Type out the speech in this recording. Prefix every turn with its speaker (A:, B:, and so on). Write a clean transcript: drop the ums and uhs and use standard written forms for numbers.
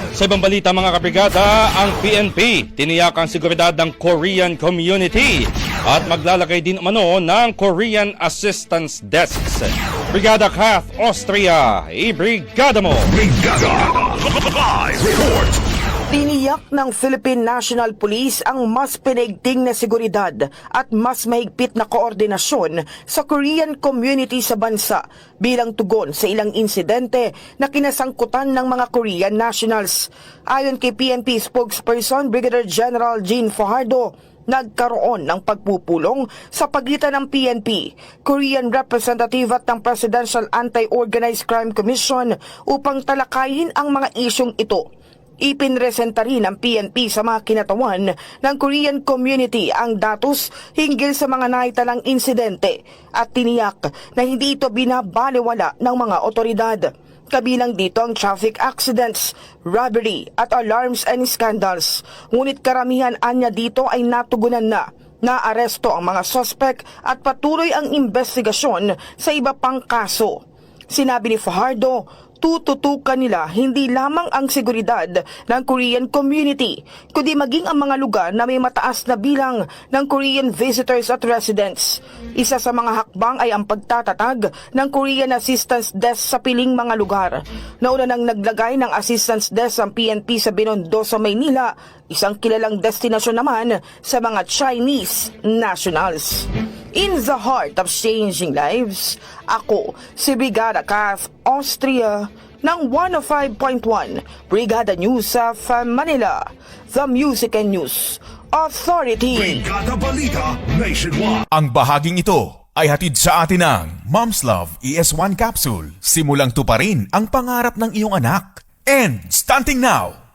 A: Sa ibang balita mga kabrigada, ang PNP tiniyak ang seguridad ng Korean community at maglalagay din umano ng Korean Assistance Desks. Brigada Kath Austria, ibrigada mo!
B: Brigada! Live report!
C: Tiniyak ng Philippine National Police ang mas pinaigting na seguridad at mas mahigpit na koordinasyon sa Korean community sa bansa bilang tugon sa ilang insidente na kinasangkutan ng mga Korean nationals. Ayon kay PNP spokesperson Brigadier General Jean Fajardo, nagkaroon ng pagpupulong sa pagitan ng PNP, Korean Representative at ng Presidential Anti-Organized Crime Commission upang talakayin ang mga isyong ito. Ipinresenta rin ng PNP sa mga kinatawan ng Korean community ang datos hinggil sa mga naitalang insidente at tiniyak na hindi ito binabaliwala ng mga otoridad. Kabilang dito ang traffic accidents, robbery at alarms and scandals. Ngunit karamihan anya dito ay natugunan na. Naaresto ang mga suspect at patuloy ang investigasyon sa iba pang kaso. Sinabi ni Fajardo, tututukan nila hindi lamang ang seguridad ng Korean community, kundi maging ang mga lugar na may mataas na bilang ng Korean visitors at residents. Isa sa mga hakbang ay ang pagtatatag ng Korean Assistance Desk sa piling mga lugar. Nauna nang naglagay ng Assistance Desk ang PNP sa Binondo sa Maynila, isang kilalang destinasyon naman sa mga Chinese nationals. In the heart of changing lives, ako si Brigada Kath Austria ng 105.1 Brigada News of Manila, the Music and News Authority.
B: Brigada Balita Nationwide.
D: Ang bahaging ito ay hatid sa atin ng Mom's Love ES1 Capsule. Simulang tuparin ang pangarap ng iyong anak. And starting now,